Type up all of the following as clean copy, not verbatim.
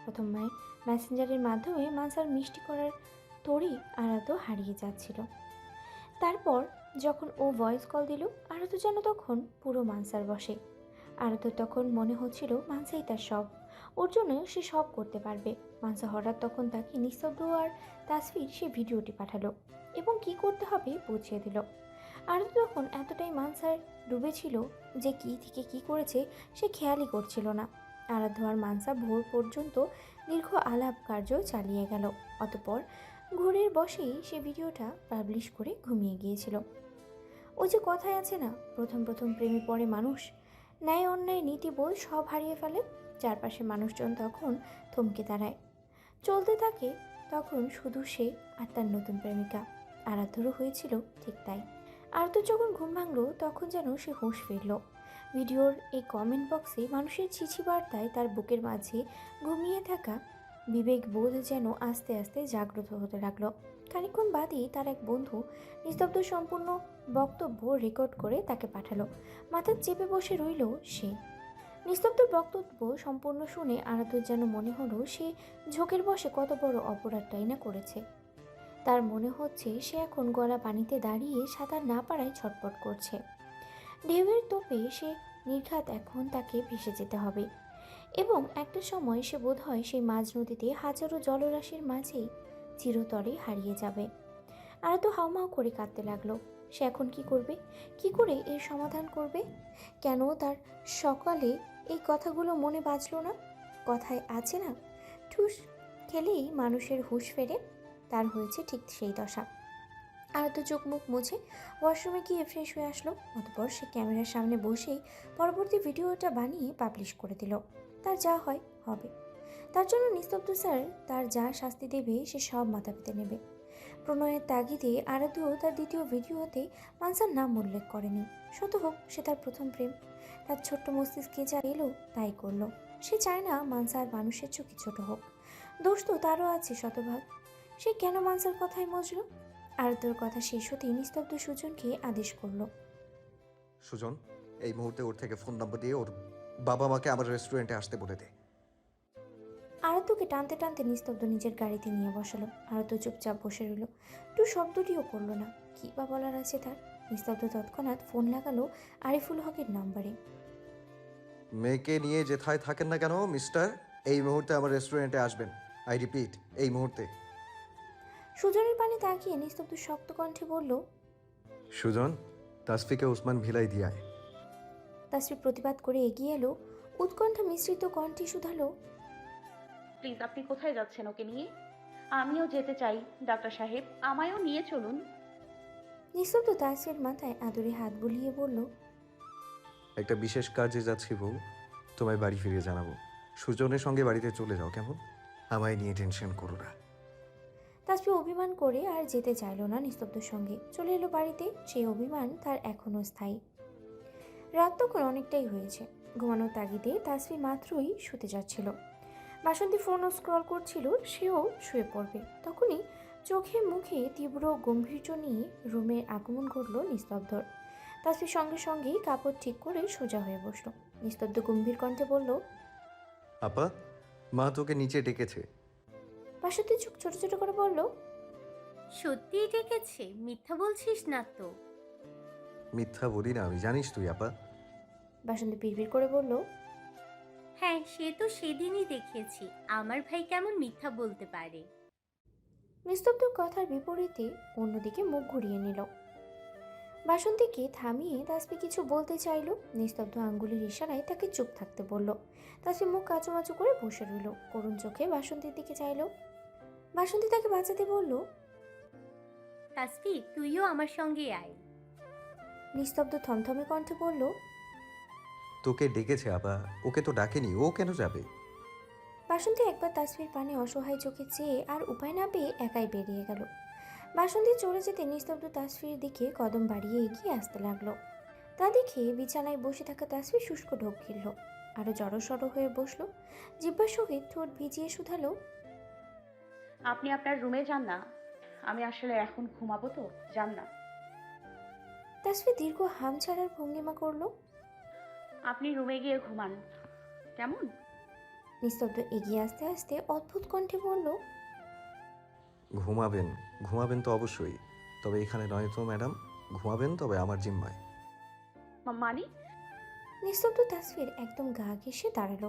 প্রথমে মেসেঞ্জারের মাধ্যমে মানসার মিষ্টি করার তড়ি আরাধ্য হারিয়ে যাচ্ছিল। তারপর যখন ও ভয়েস কল দিল, আরাধ্য যেন তখন পুরো মানসার বসে। আরাধ্য তখন মনে হচ্ছিল মানসাই তার সব, ওর জন্য সে সব করতে পারবে। মানসা হঠাৎ তখন তাকে নিস্তব্ধ আর তাসফির সে ভিডিওটি পাঠালো এবং কি করতে হবে বুঝিয়ে দিল। আরাধ্য তখন এতটাই মানসার ডুবেছিল যে কি থেকে কি করেছে সে খেয়ালই করছিল না। আরাধ্য আর মানসা ভোর পর্যন্ত দীর্ঘ আলাপ কার্য চালিয়ে গেল। অতঃপর ঘোরের বসেই সে ভিডিওটা পাবলিশ করে ঘুমিয়ে গিয়েছিল। ওই যে কথায় আছে না, প্রথম প্রথম প্রেমে পড়ে মানুষ, ন্যায় অন্যায় নীতিবোধ সব হারিয়ে ফেলে। চারপাশে মানুষজন তখন থমকে দাঁড়ায়, চলতে থাকে তখন শুধু সে আর তার নতুন প্রেমিকা। আরাধ্যরও হয়েছিল ঠিক তাই। আরাধ্য যখন ঘুম ভাঙল তখন যেন সে হুঁশ ফিরল। ভিডিওর এই কমেন্ট বক্সে মানুষের চিঠি বার্তায় তার বুকের মাঝে ঘুমিয়ে থাকা বিবেক বোধ যেন আস্তে আস্তে জাগ্রত হতে লাগলো। খানিকক্ষণ বাদেই তার এক বন্ধু নিস্তব্ধ সম্পূর্ণ বক্তব্য রেকর্ড করে তাকে পাঠালো। মাথা চেপে বসে রইল সে। নিস্তব্ধ বক্তব্য সম্পূর্ণ শুনে আরাধ্যর যেন মনে হলো সে ঝোঁকের বসে কত বড় অপরাধটাই না করেছে। তার মনে হচ্ছে সে এখন গলা পানিতে দাঁড়িয়ে সাঁতার না পারায় ছটপট করছে। ঢেউয়ের তোপে সে নির্ঘাত এখন তাকে ভেসে যেতে হবে এবং একটা সময় সে বোধহয় সেই মাঝ নদীতে হাজারো জলরাশির মাঝেই চিরতরে হারিয়ে যাবে। আর তো হাউমাউ করে কাঁদতে লাগলো। সে এখন কি করবে, কি করে এর সমাধান করবে? কেন তার সকালে এই কথাগুলো মনে বাজলো না? কথায় আছে না, ঠুস খেলেই মানুষের হুঁশ ফেরে, তার হয়েছে ঠিক সেই দশা। আর তো চোখ মুখ মুছে ওয়াশরুমে গিয়ে ফ্রেশ হয়ে আসলো। অতপর সে ক্যামেরার সামনে বসেই পরবর্তী ভিডিওটা বানিয়ে পাবলিশ করে দিল। তার যা হয় হবে। তার জন্য নিস্তব্ধ স্যার তার যা শাস্তি দেবে সে সব মাথা পেতে নেবে। প্রণয়ের তাগিদে আরাধ্য তার দ্বিতীয় ভিডিওতে মানসার নাম উল্লেখ করেনি। শত হোক সে তার প্রথম প্রেম, তার ছোট্ট মস্তিষ্কে যা এলো তাই করলো। সে চায় না মানসা আর মানুষের চোখে ছোট হোক। দোষ তো তারও আছে শতভাগ। সে কেন মানসার কথায় মজলো? আরাধ্যর কথা শেষ হতেই নিস্তব্ধ সুজনকে আদেশ করলো। সুজন, এই মুহূর্তে ওর থেকে ফোন নাম্বার দিয়ে ওর বাবা মাকে আমার রেস্টুরেন্টে আসতে বলে দে। আরাধ্যকে টানতে টানতে নিস্তব্ধ নিজের গাড়িতে নিয়ে বসালো। আরাধ্য চুপচাপ বসে রইল, একটু শব্দটিও করলো না। কী বা বলার আছে তার? নিস্তব্ধ তৎক্ষণাৎ ফোন লাগালো আরিফুল হকের নম্বরে। মেয়েকে নিয়ে যেথায় থাকেন না কেন মিস্টার, এই মুহূর্তে আমার রেস্টুরেন্টে আসবেন। আই রিপিট, এই মুহূর্তে। সুজনের পানে তাকিয়ে নিস্তব্ধ শক্ত কণ্ঠে বলল। সুজন, তাসফিকে ওসমান ভিলাই দিয়ায়। তাসফি প্রতিবাদ করে এগিয়ে এলো, উৎকণ্ঠা মিশ্রিত কণ্ঠে শুধালো। প্লিজ, আপনি কোথায় যাচ্ছেন ওকে নিয়ে? আমিও যেতে চাই ডাক্তার সাহেব, আমায়ও নিয়ে চলুন। নিস্তব্ধ তাসফির মাথায় আদরে হাত বুলিয়ে বলল। একটা বিশেষ কাজে যাচ্ছি বউ, তোমায় বাড়ি ফিরে জানাবো। সুজনের সঙ্গে বাড়িতে চলে যাও কেমন? আমায় নিয়ে টেনশন করো না। তাসফি অভিমান করে আর যেতে চাইল না নিস্তব্ধর সঙ্গে, চলে এলো বাড়িতে। সেই অভিমান তার এখনও স্থায়ী। রাত তখন অনেকটাই হয়েছে। ঘুমানোর তাগিদে তাসফি মাত্রই শুতে যাচ্ছিল। বাসন্তী ফোনও স্ক্রল করছিল, সেও শুয়ে পড়বে। তখনই চোখে মুখে তীব্র গম্ভীর্য নিয়ে রুমে আগমন ঘটল নিস্তব্ধর। তাসফি সঙ্গে সঙ্গেই কাপড় ঠিক করে সোজা হয়ে বসলো। নিস্তব্ধ গম্ভীর কণ্ঠে বলল। আপা, মা তোকে নিচে ডেকেছে। বাসন্তী চোখ ছোট ছোট করে বলল। সত্যিই ডেকেছে? মিথ্যা বলছিস না তো? মিথ্যা বলি না আমি, জানিস তুই আপা। বাসন্তী বিড়বিড় করে বলল। হ্যাঁ, সে তো সেদিনই দেখিয়েছি। আমার ভাই কেমন মিথ্যা বলতে পারে? নিস্তব্ধ কথার বিপরীতে অন্যদিকে মুখ ঘুরিয়ে নিল। বাসন্তীকে থামিয়ে তাসফি কিছু বলতে চাইল। নিস্তব্ধ আঙ্গুলের ইশারায় তাকে চুপ থাকতে বলল। তাসফি মুখ কাচুমাচু করে বসে রইল, করুণ চোখে বাসন্তীর দিকে চাইল। বাসন্তী তাকে বাঁচাতে বলল। তাসফি, তুইও আমার সঙ্গে আয়। নিস্তব্ধ থমথমে কণ্ঠে বলল। তোকে ডেকেছে আপা, ওকে তো ডাকেনি, ও কেন যাবে? বাসন্তী একবার তাসফির পানে অসহায় চোখে চেয়ে আর উপায় না পেয়ে একাই বেরিয়ে গেল। বাসন্তী চলে যেতে নিস্তব্ধ তাসফির দিকে কদম বাড়িয়ে এগিয়ে আসতে লাগলো। তা দেখে বিছানায় বসে থাকা তাসফি শুষ্ক ঢোক গিলল, আরো জড়সড় হয়ে বসলো। জিহ্বার সহিত ঠোঁট ভিজিয়ে শুধালো। আপনি আপনার রুমে যান না, আমি আসলে এখন ঘুমাবো তো, যান না। তাসফি দীর্ঘ হাম ছাড়ার ভঙ্গিমা করলো। আপনি রুমে গিয়ে ঘুমান, কেমন? নিস্তব্ধ এগিয়ে আসতে আসতে অদ্ভুত কণ্ঠে বলল, ঘুমাবেন ঘুমাবেন তো অবশ্যই, তবে এখানে নয় তো ম্যাডাম। ঘুমাবেন তবে আমার জিম্মায়। মানে? নিস্তব্ধ তাসফির একদম গা ঘেঁষে দাঁড়ালো।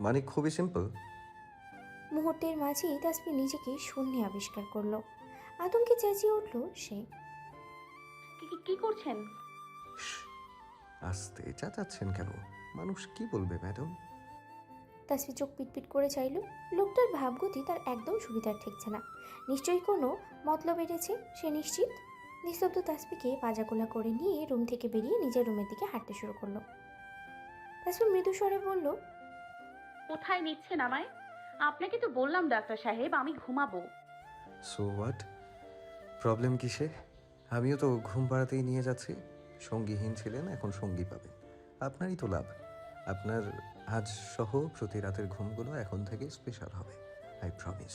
মানে খুবই সিম্পল। মুহূর্তের মাঝেই তাসফির নিজেকে শূন্যে আবিষ্কার করলো। আতঙ্কে চেঁচিয়ে উঠল সে। কি করছেন? আস্তে চেঁচাচ্ছেন কেন? মানুষ কি বলবে ম্যাডাম? তাসফি চোখ পিটপিট করে চাইল। লোকটার ভাবগতি তার একদম সুবিধার ঠেকছে না। নিশ্চয়ই কোনো মতলব এড়েছে, সে নিশ্চিত। নিস্তব্ধ তাসফিকে পাজাগোলা করে নিয়ে রুম থেকে বেরিয়ে নিজের রুমের দিকে হাঁটতে শুরু করলো। তাসফি মৃদু স্বরে বলল, কোথায় নিচ্ছেন আমায়? আপনাকে তো বললাম ডাক্তার সাহেব আমি ঘুমাবো। So what? প্রবলেম কিসে? আমিও তো ঘুম পাড়াতেই নিয়ে যাচ্ছি। সঙ্গীহীন ছিলেন, এখন সঙ্গী পাবেন। আপনারই তো লাভ। আপনার আজ সহ প্রতি রাতের ঘুমগুলো এখন থেকে স্পেশাল হবে। I promise.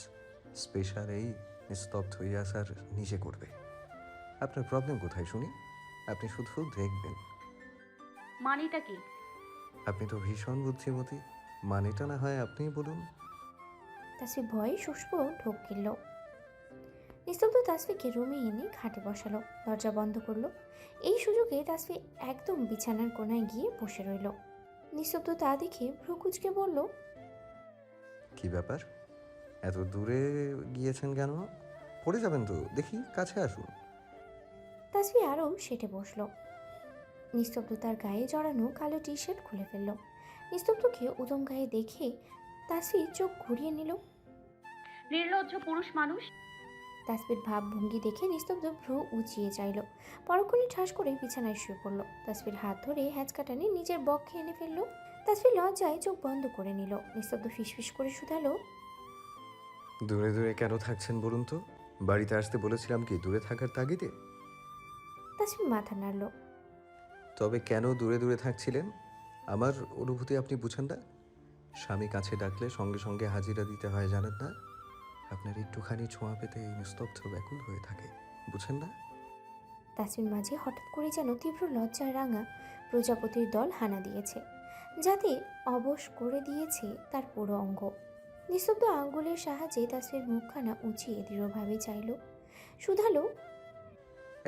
স্পেশাল এই নিস্তব্ধ ইয়াসার নিজে করবে। আপনার প্রবলেম কোথায় শুনি? আপনি শুধু দেখবেন। মানেটা কি? আপনি তো ভীষণ বুদ্ধিমতী। মানেটা না হয় আপনিই বলুন। তাসফি ভয়ে শুষ্ক ঢোক গেল। নিস্তব্ধ তাসফিকে রুমে এনে খাটে বসালো, দরজা বন্ধ করলো। এই সুযোগে তাসফি একদম বিছানার কোনায় গিয়ে বসে রইল। নিস্তব্ধ তা দেখে ভ্রু কুঁচকে বলল, কি ব্যাপার? এত দূরে গিয়েছেন কেন? পড়ে যাবেন তো, দেখি কাছে আসুন। তাসফি আরও সেটে বসলো। নিস্তব্ধ তার গায়ে জড়ানো কালো টি শার্ট খুলে ফেলল। নিস্তব্ধকে উদম গায়ে দেখে তাসফি চোখ ঘুরিয়ে নিল। নির্লজ্জ পুরুষ মানুষ। তাসফির ভাব ভঙ্গি দেখে নিস্তব্ধ ভ্রু উঁচিয়ে চাইল। পরক্ষণে ঠাস করে বিছানায় শুয়ে পড়ল। তাসফির হাত ধরে হ্যাঁচকাটানি নিজের বক্ষে এনে ফেলল। তাসফির লজ্জায় চোখ বন্ধ করে নিল। নিস্তব্ধ ফিসফিস করে শুধালো, দূরে দূরে কেন থাকছেন বলুন তো? বাড়িতে আসতে বলেছিলাম কি দূরে থাকার তাগিদে? তাসফি মাথা নাড়ল। তবে কেন দূরে দূরে থাকছিলেন? আমার অনুভূতি আপনি বুঝেন না? স্বামী কাছে ডাকলে সঙ্গে সঙ্গে হাজিরা দিতে হয়, জানেন না? আপনার একটুখানি ছোঁয়া পেতে এই নিস্তব্ধ ব্যাকুল হয়ে থাকে, বুঝেন না? তাসফির মাঝে হঠাৎ করে যেন তীব্র লজ্জায় রাঙা প্রজাপতির দল হানা দিয়েছে, যাতে অবশ করে দিয়েছে তার পুরো অঙ্গ। নিস্তব্ধ আঙ্গুলের সাহায্যে তাসফির মুখখানা উঁচিয়ে দৃঢ়ভাবে চাইল, শুধালো,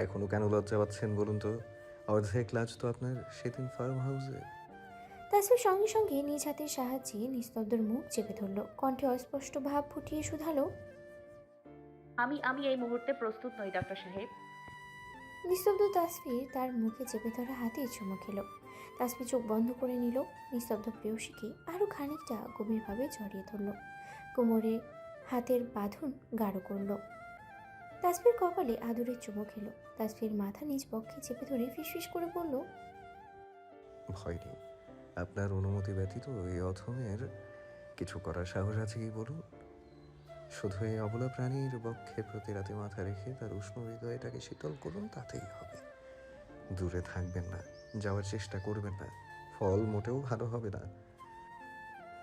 এখনো কেন লজ্জা পাচ্ছেন বলুন তো? অর্ধেক লাজ তো আপনার সেদিন ফার্ম হাউসে। তাসফির সঙ্গে সঙ্গে নিজ হাতের সাহায্যে নিস্তব্ধর মুখ চেপে ধরল। কণ্ঠে অস্পষ্ট ভাব ফুটিয়ে শুধালো, আমি আমি এই মুহূর্তে প্রস্তুত নই ডাক্তার সাহেব। নিস্তব্ধ তাসফির তার মুখে চেপে ধরা হাতে চুমু খেল। তাসফি চোখ বন্ধ করে নিল। নিস্তব্ধ প্রেয়সীকে আরও খানিকটা গভীরভাবে জড়িয়ে ধরল। কোমরে হাতের বাঁধন গাঢ় করল। তাসফির কপালে আদরের চুমু খেল। তাসফির মাথা নিজ পক্ষে চেপে ধরে ফিসফিস করে বলল, ভয় নেই। আপনার অনুমতি ব্যতীত এই অধমের কিছু করার সাহস আছে কি বলুন? শুধু এই অবলা প্রাণীর বক্ষে প্রতি রাতে মাথা রেখে তার উষ্ণ হৃদয়টাকে শীতল করুন, তাতেই হবে। দূরে থাকবেন না, যাওয়ার চেষ্টা করবেন না, ফল মোটেও ভালো হবে না।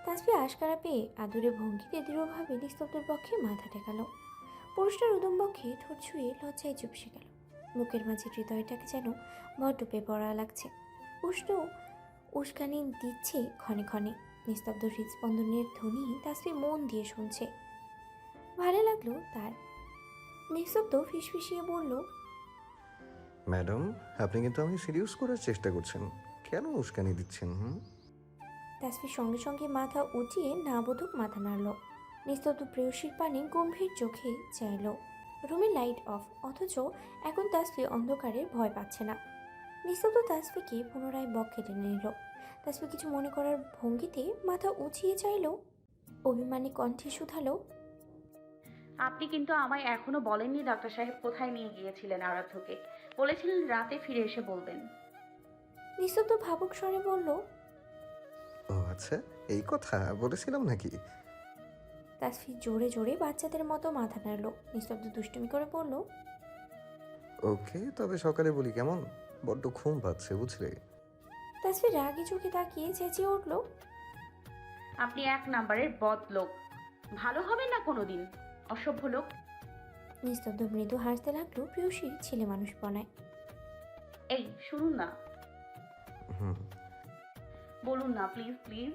তাসফি আশকারা পেয়ে আদুরে ভঙ্গিতে দৃঢ়ভাবে নিস্তব্ধের পক্ষে মাথা টেকালো। পুরুষটার উদম বক্ষে ঠোঁট ছুঁয়ে লজ্জায় চুপসে গেল। বুকের মাঝে হৃদয়টাকে যেন বড্ড পেপড়া লাগছে। উষ্ণ উস্কানি দিচ্ছে ক্ষণে ক্ষণে। নিস্তব্ধ হৃদস্পন্দনের ধ্বনি তাসফি মন দিয়ে শুনছে। ভালো লাগলো তার। নিস্তব্ধ ফিসফিসিয়ে বলল, ম্যাডাম, আপনি কিন্তু আমাকে সিরিয়াস করার চেষ্টা করছেন। কেন উস্কানি দিচ্ছেন? তাসফির সঙ্গে সঙ্গে মাথা উঠিয়ে না বোধক মাথা নাড়ল। নিস্তব্ধ প্রেয়সীর পানে গম্ভীর চোখে চাইল। রুমের লাইট অফ, অথচ এখন তাসফি অন্ধকারে ভয় পাচ্ছে না। নিস্তব্ধ তাসফিকে পুনরায় বক্ষে টেনে নিল। তাসফি কিছু মনে করার ভঙ্গিতে মাথা উঁচিয়ে চাইল। অভিমানী কণ্ঠে শুধালো, আপনি কিন্তু আমায় এখনো বলেননি ডাক্তার সাহেব কোথায় নিয়ে গিয়েছিলেন আরাধ্যকে। বলেছিলেন রাতে ফিরে এসে বলবেন। নিস্তব্ধ ভাবুক স্বরে বলল, ও আচ্ছা, এই কথা বলেছিলাম নাকি? তাসফি জোরে জোরে বাচ্চাদের মতো মাথা নাড়ল। নিস্তব্ধ দুষ্টুমি করে বলল, ওকে, তবে সকালে বলি কেমন? বড্ড ঘুম পাচ্ছে বুঝলে। তাসফি রাগী চোখে তাকিয়ে চেঁচিয়ে উঠল, আপনি এক নাম্বারের বদ লোক, ভালো হবে না কোনোদিন, অসভ্য লোক। নিস্তব্ধ মৃদু হাসতে লাগলো প্রেয়সীর ছেলে মানুষ বনায়। এই শুনুন না, হুম বলুন না প্লিজ প্লিজ।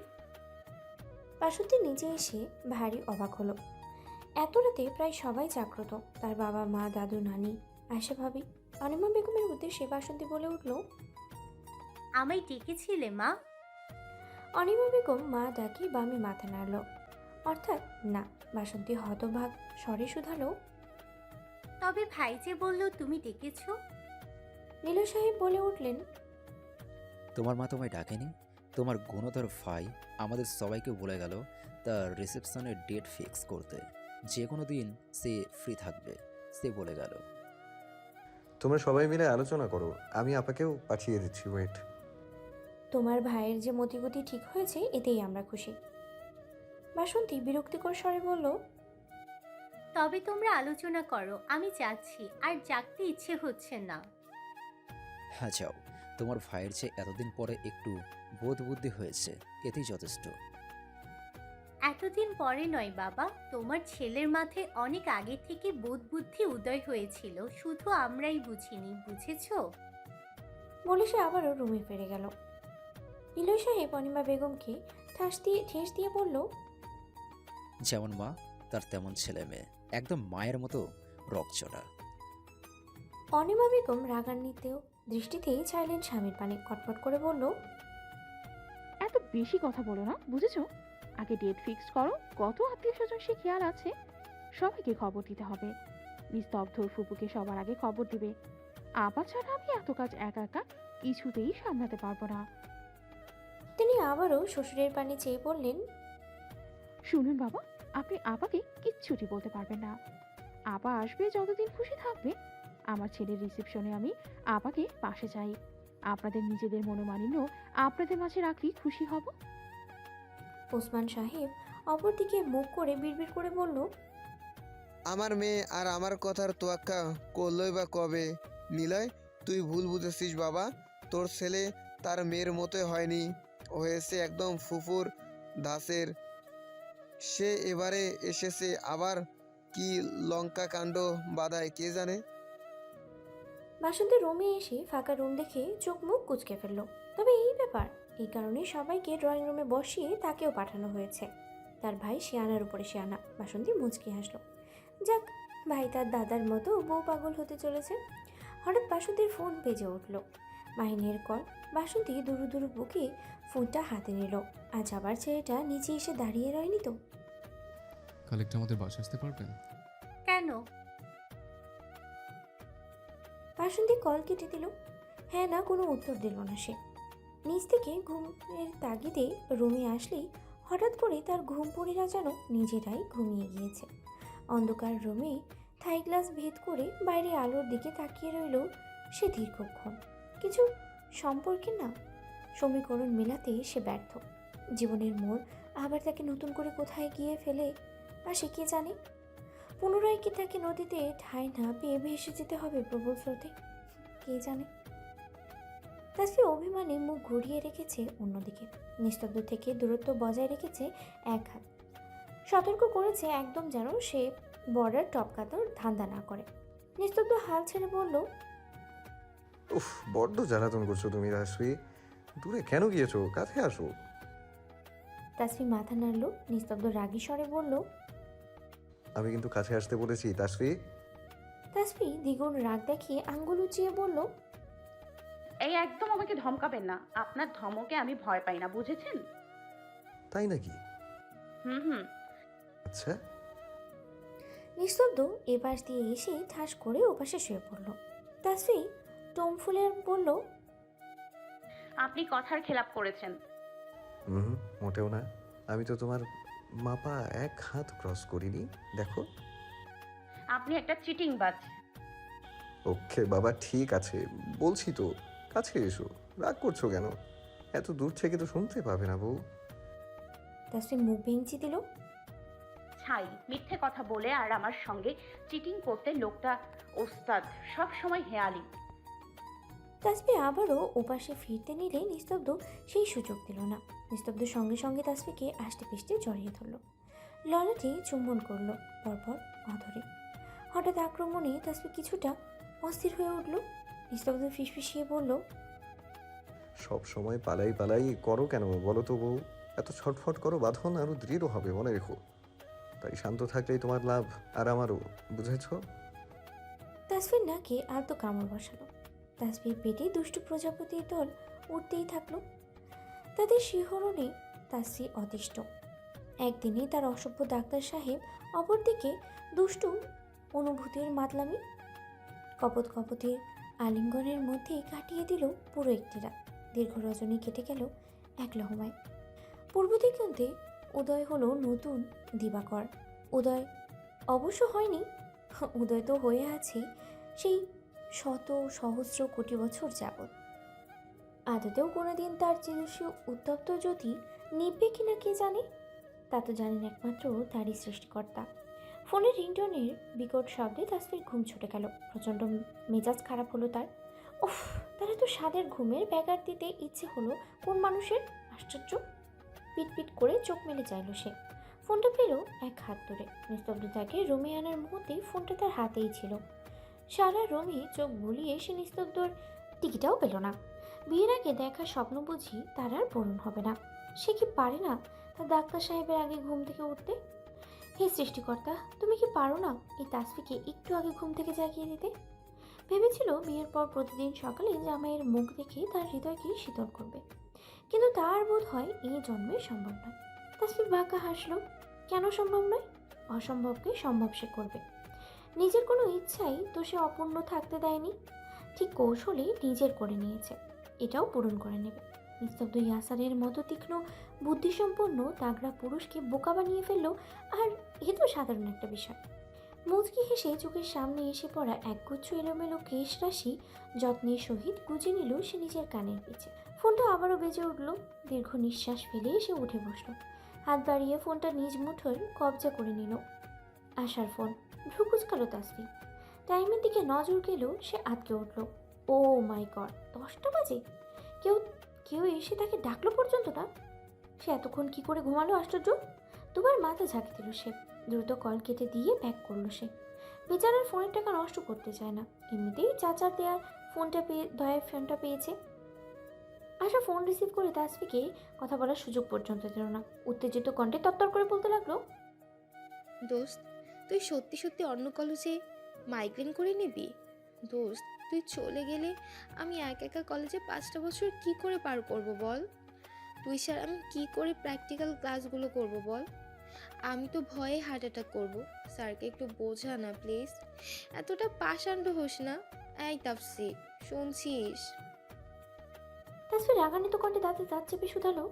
বাসন্তী নিচে এসে ভারী অবাক হলো। এত রাতে প্রায় সবাই জাগ্রত, তার বাবা মা দাদু নানি আয়শা ভাবি। অনিমা বেগমের উদ্দেশ্যে বাসন্তী বলে উঠল, আমায় ডেকেছিলে মা? অনিমা বেগম মা ডাকি বামে মাথা নাড়ল, অর্থাৎ না। বাসন্তী হতভাগ স্বরে শুধালো, তবে ভাই যে বলল তুমি ডেকেছো। নীল সাহেব বলে উঠলেন, তোমার মা তোমায় ডাকেনি? তোমার গুণধর ভাই আমাদের সবাইকে বলে গেল তার রিসেপশনের ডেট ফিক্স করতে। যে কোনো দিন সে ফ্রি থাকবে, সে বলে গেল। তোমরা সবাই মিলে আলোচনা করো, আমি আপাকেও পাঠিয়ে দিচ্ছি। ওয়েট। তোমার ভাইয়ের যে মতিগতি ঠিক হয়েছে এতেই আমরা খুশি। বাসন্তী বিরক্তিকর স্বরে বলল, তবে তোমরা আলোচনা করো, আমি যাচ্ছি, আর জাগতে ইচ্ছে হচ্ছে না। হ্যাঁ যাও, তোমার ভাইয়ের যে এতদিন পরে একটু বোধ বুদ্ধি হয়েছে, এতেই যথেষ্ট। এতদিন পরে নয় বাবা, তোমার ছেলের মাথায় অনেক আগে থেকে বোধ বুদ্ধি উদয় হয়েছিল, শুধু আমরাই বুঝিনি, বুঝেছো? বলে সে আবারও রুমে ফিরে গেল। নীল সাহেব অনিমা বেগমকে ঠেস দিয়ে বলল, যেমন মা তার তেমন ছেলে মেয়ে, একদম মায়ের মতো রকচটা। অনিমা বেগম রাগান্বিত দৃষ্টিতেই চাইলেন স্বামীর পানে, কটমট করে বলল, এত বেশি কথা বলো না, বুঝেছো? আগে ডেট ফিক্সড করো, কত আত্মীয় স্বজন সে খেয়াল আছে। সবাইকে খবর দিতে হবে। নিস্তব্ধর ফুপুকে সবার আগে খবর দিবে। আপা ছাড়া আমি এত কাজ একা একা কিছুতেই সামলাতে পারবো না। তিনি আবারও শ্বশুরের পানে চেয়ে বললেন, শুনুন বাবা, আপনি আপাকে কিচ্ছুটি বলতে পারবেন না। আপা আসবে, যতদিন খুশি থাকবে। আমার ছেলের রিসেপশনে আমি আপাকে পাশে চাই। আপনাদের নিজেদের মনোমালিন্য আপনাদের মাঝে রাখলেই খুশি হব। ওসমান সাহেব অপরদিকে মুখ করে বিড়বিড় করে বলল, আমার মেয়ে আর আমার কথার তোয়াক্কা করলই বা কবে? নিলয়, তুই ভুল বুঝেছিস বাবা। তোর ছেলে তার মেয়ের মতোই হয়নি, হয়েছে একদম ফুফুর দাসের। সে এবারে এসেছে, আবার কি লঙ্কা কাণ্ড বাঁধায় কে জানে। বাসন্তী রুমে এসে ফাঁকা রুম দেখে চোখ মুখ কুঁচকে ফেলল। তবে এই ব্যাপার, এই কারণে সবাইকে ড্রয়িং রুমে বসিয়ে তাকেও পাঠানো হয়েছে। তার ভাই শিয়ানার উপরে শিয়ানা। বাসন্তী মুচকি হাসল। যাক, ভাই তার দাদার মতো বউ পাগল হতে চলেছে। হঠাৎ বাসন্তীর ফোন বেজে উঠল। মাহিনের কল। বাসন্তী দুরু দুরু বুকে ফোনটা হাতে নিল। আজ আবার ছেলেটা নিচে এসে দাঁড়িয়ে রয়নি তো। কাল একটু আমাদের বাসা আসতে পারবেন? কেন? বাসন্তী কল কেটে দিল। হ্যাঁ না কোনো উত্তর দিল না সে। নিচ থেকে ঘুমের তাগিদে রুমে আসলেই হঠাৎ করে তার ঘুমপুরীরা যেন নিজেরাই ঘুমিয়ে গিয়েছে। অন্ধকার রুমে থাই গ্লাস ভেদ করে বাইরে আলোর দিকে তাকিয়ে রইল সে দীর্ঘক্ষণ। কিছু সম্পর্কে না সমীকরণ মেলাতে সে ব্যর্থ। জীবনের মোড় আবার তাকে নতুন করে কোথায় গিয়ে ফেলে আসে কে জানে। পুনরায় কি তাকে নদীতে ঠাঁই না পেয়ে ভেসে যেতে হবে প্রবল স্রোতে, কে জানে। তাসফি অভিমানে মুখ ঘুরিয়ে রেখেছে অন্যদিকে। নিস্তব্ধ থেকে দূরত্ব বজায় রেখেছে এক হাত। সতর্ক করেছে একদম যেন সে বর্ডার টপকানোর ধান্দা না করে। নিস্তব্ধ হাল ছেড়ে বলল, উফ, বড্ড জ্বালাতন করছো তুমি তাসফি। দূরে কেন গিয়েছো? কাছে আসো। তাসফি মাথা নাড়ল। নিস্তব্ধ রাগী স্বরে বলল, আমি কিন্তু কাছে আসতে বলেছি তাসফি। তাসফি দ্বিগুণ রাগ দেখিয়ে আঙ্গুল উঁচিয়ে বলল, এই একদম আমাকে ধমকাবেন না, আপনার ধমকে আমি ভয় পাই না, বুঝেছেন? তাই নাকি? হুম। আচ্ছা। নিস্তব্ধ এপাশ দিয়ে এসে ঠাস করে ওপাশে শুয়ে পড়ল। তাসফি টোম ফুলে বলল, আপনি কথার খেলাপ করেছেন। মোটেও না। আমি তো তোমার মাপা এক হাত ক্রস করিনি, দেখো। আপনি একটা চিটিং বাজ। ওকে বাবা, ঠিক আছে, বলছি তো। কাছে এসো। রাগ করছো কেন? এত দূর থেকে তো শুনতে পাবে না বউ। তাসফি মুখ ভেঙচি দিল। ছাই, মিথ্যে কথা বলে আর আমার সঙ্গে চিটিং করতে লোকটা ওস্তাদ, সব সময় হেয়ালি। তাসফি আবারও ওপাশে ফিরতে নিলে নিস্তব্ধ সেই সুযোগ দিল না। নিস্তব্ধ সঙ্গে সঙ্গে তাসফিকে আষ্টে পিষ্টে জড়িয়ে ধরল। ললাটে চুম্বন করল পরপর অধরে। হঠাৎ আক্রমণে তাসফি কিছুটা অস্থির হয়ে উঠল। নিস্তব্ধ ফিসফিসিয়ে বলল, সব সময় পালাই পালাই করো কেন বলো তো বউ? এত ছটফট করো, বাঁধন আরও দৃঢ় হবে, মনে রেখো। তাই শান্ত থাকলেই তোমার লাভ, আর আমারও, বুঝেছো? তাসফির নাকে আলতো কামড় বসালো। তাসফির পেটে দুষ্টু প্রজাপতির দল উঠতেই থাকলো। তাদের শিহরণে তাসফি অতিষ্ঠ। একদিনে তার অসভ্য ডাক্তার সাহেব, অপরদিকে দুষ্টু অনুভূতির মাতলামি। কপত কপতের আলিঙ্গনের মধ্যেই কাটিয়ে দিল পুরো একটি রাত। দীর্ঘ রজনী কেটে গেল এক লহমায়। পূর্ব দিগন্তে উদয় হলো নতুন দিবাকর। উদয় অবশ্য হয়নি, উদয় তো হয়ে আছে সেই শত সহস্র কোটি বছর যাবৎ। আদতেও কোনোদিন তার তেজস্বী উত্তপ্ত জ্যোতি নিভবে কিনা কে জানে। তা তো জানেন একমাত্র তারই সৃষ্টিকর্তা। ফোনের রিংটনের বিকট শব্দে তাসফির ঘুম ছুটে গেল। প্রচণ্ড মেজাজ খারাপ হলো তার। উফ, তারা তো স্বাদের ঘুমের ব্যাঘাত দিতে ইচ্ছে হলো কোন মানুষের! আশ্চর্য! পিটপিট করে চোখ মেলে চাইল সে। ফোনটা পেল এক হাত ধরে। নিস্তব্ধতাকে রুমে আনার মুহূর্তে ফোনটা তার হাতেই ছিল। সারা রুমে চোখ বুলিয়ে সে নিস্তব্ধর টিকিটাও পেল না। বিয়ের আগে দেখা স্বপ্ন বুঝি তার আর পূরণ হবে না। সে কি পারে না তার ডাক্তার সাহেবের আগে ঘুম থেকে উঠতে? হে সৃষ্টিকর্তা, তুমি কি পারো না এই তাসফিকে একটু আগে ঘুম থেকে জাগিয়ে দিতে? ভেবেছিল বিয়ের পর প্রতিদিন সকালে জামাইয়ের মুখ দেখে তার হৃদয়কে শীতল করবে, কিন্তু তার বোধ হয় এই জন্মে সম্ভব নয়। তাসফির বাঁকা হাসলো। কেন সম্ভব নয়? অসম্ভবকে সম্ভব সে করবে। নিজের কোনো ইচ্ছাই তো সে অপূর্ণ থাকতে দেয়নি। ঠিক কৌশলে নিজের করে নিয়েছে, এটাও পূরণ করে নেবে। নিস্তব্ধ ইয়াসারের মতো তীক্ষ্ণ বুদ্ধিসম্পন্ন তাগড়া পুরুষকে বোকা বানিয়ে ফেললো, আর এ তো সাধারণ একটা বিষয়। মুচকি হেসে চোখের সামনে এসে পড়া একগুচ্ছ এলোমেলো কেশ রাশি যত্নের সহিত গুজে নিল সে নিজের কানের পিছে। ফোনটা আবারও বেজে উঠল। দীর্ঘ নিঃশ্বাস ফেলে সে উঠে বসল। হাত বাড়িয়ে ফোনটা নিজ মুঠোয় কবজা করে নিল। আশার ফোন। ভ্রু কুচকালো তাসফি। টাইমের দিকে নজর গেল, সে আটকে উঠল। ও মাই গড, 10টা বাজে! কেউ কেউ এসে তাকে ডাকলো পর্যন্ত না। সে এতক্ষণ কি করে ঘুমালো আশ্চর্য! দুবার মাথা ঝাঁকি দিল সে। দ্রুত কল কেটে দিয়ে ব্যাক করলো সে। বেচারার ফোনের টাকা নষ্ট করতে চায় না, এমনিতেই চাচার দেয়ার ফোনটা পেয়েছে। আশা ফোন রিসিভ করে তাসফিকে কথা বলার সুযোগ পর্যন্ত দিল না। উত্তেজিত কণ্ঠে তত্তর করে বলতে লাগলো, দোস্ত, তুই সত্যি সত্যি অন্য কলেজে মাইগ্রেন করে নিবি? দোস্ত, তুই চলে গেলে আমি একা একা কলেজে 5টা বছর কি করে পার করব বল? তুই স্যার, আমি কি করে প্র্যাকটিক্যাল ক্লাসগুলো করব বল? আমি তো ভয়ে হার্ট অ্যাটাক করবো। স্যারকে একটু বোঝা না প্লিজ, এতটা পাষাণ্ড হোস না। এই তাফসি, শুনছিস? তাসফি রাগান্বিত কণ্ঠে দাঁতে দাঁত চেপে শুধালো,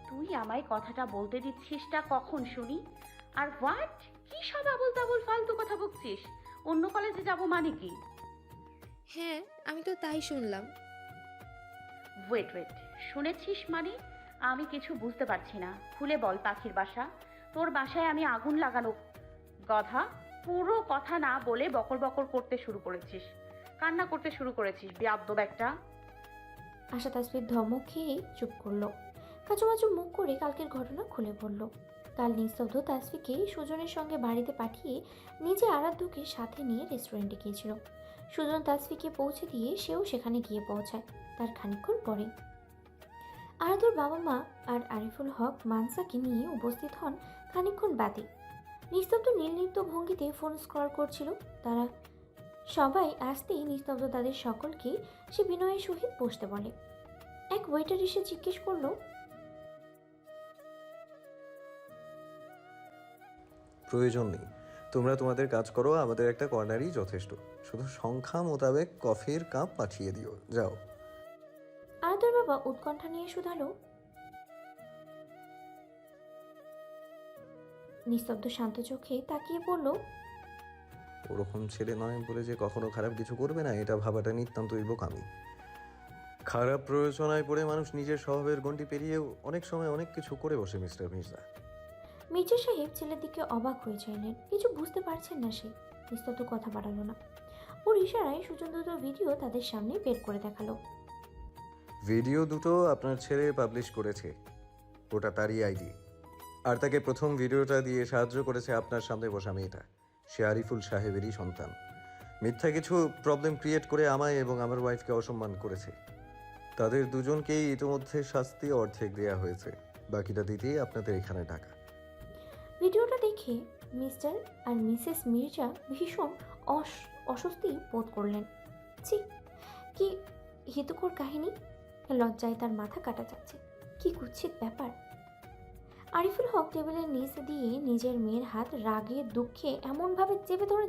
তুই আমায় কথাটা বলতে দিচ্ছিসটা কখন শুনি? আর হোয়াট, কি সব আবল তাবল ফালতু কথা বকছিস? অন্য কলেজে যাব মানে কি? হ্যাঁ, আমি তো তাই শুনলাম। ওয়েট, শুনেছিস মানে? আমি কিছু বুঝতে পারছি না। খুলে বল পাখির বাসা। তোর বাসায় আমি আগুন লাগানো গধা। পুরো কথা না বলে বকর বকর করতে শুরু করেছিস, কান্না করতে শুরু করেছিস, বেয়াদ্দব একটা। আশা তাসফির ধমক খেয়ে চুপ করলো। কাচুমাচু মুখ করে কালকের ঘটনা খুলে বলল। কাল নিস্তব্ধ তাসফিকে সুজনের সঙ্গে বাড়িতে পাঠিয়ে নিজে আরাধ্যকে সাথে নিয়ে রেস্টুরেন্টে গিয়েছিল। সুজন তাসফিকে পৌঁছে দিয়ে সেও সেখানে গিয়ে পৌঁছায় তার খানিকক্ষণ পরে। আরাধ্যর বাবা মা আর আরিফুল হক মানসাকে নিয়ে উপস্থিত হন খানিকক্ষণ বাদে। নিস্তব্ধ নির্লিপ্ত ভঙ্গিতে ফোন স্ক্রল করছিল তারা। সবাই আসতেই নিস্তব্ধ তাদের সকলকে সে বিনয়ের সহিত বসতে বলে। এক ওয়েটার এসে জিজ্ঞেস করলো, প্রয়োজন নেই, তোমরা তোমাদের কাজ করো, আমাদের একটা কর্নারই যথেষ্ট। শুধু সংখ্যা মোতাবেক কফির কাপ পাঠিয়ে দিও, যাও। আরাধ্যর বাবা উৎকণ্ঠা নিয়ে শুধালো, নিস্তব্ধ শান্ত চোখে তাকিয়ে বলল, ওরকম ছেলে নয় বলে যে কখনো খারাপ কিছু করবে না, এটা ভাবাটা নিতান্তই বোকামি। খারাপ প্ররোচনায় পড়ে মানুষ নিজের স্বভাবের গণ্ডি পেরিয়েও অনেক সময় অনেক কিছু করে বসে মিস্টার মির্জা। মির্জা সাহেব ছেলের দিকে অবাক হয়ে চাইলেন। কিছু বুঝতে পারছেন না সে। নিস্তব্ধ কথা বাড়ালো না। ওর ইশারায় সুজন দুটো ভিডিও তাদের সামনে বের করে দেখালো। ভিডিও দুটো আপনার ছেলে পাবলিশ করেছে, ওটা তারই আইডি। আর তাকে প্রথম ভিডিওটা দিয়ে সাহায্য করেছে আপনার সামনে বসা মেয়েটা। সে আরিফুল সাহেবেরই সন্তান। মিথ্যা কিছু প্রবলেম ক্রিয়েট করে আমায় এবং আমার ওয়াইফকে অসম্মান করেছে। তাদের দুজনকেই ইতিমধ্যে শাস্তি অর্ধেক দেওয়া হয়েছে। বাকিটা দিতেই আপনাদের এখানে ডাকা। ভিডিওটা দেখে মিস্টার আর মিসেস মির্জা ভীষণ অস্বস্তি বোধ করলেন। ছি, কি হিতকর কাহিনী! লজ্জায় তার মাথা কাটা যাচ্ছে। কি কুৎসিত ব্যাপার! আরিফুল হক টেবিলের নিচ দিয়ে নিজের মেয়ের হাত রাগে দুঃখে এমনভাবে চেপে ধরে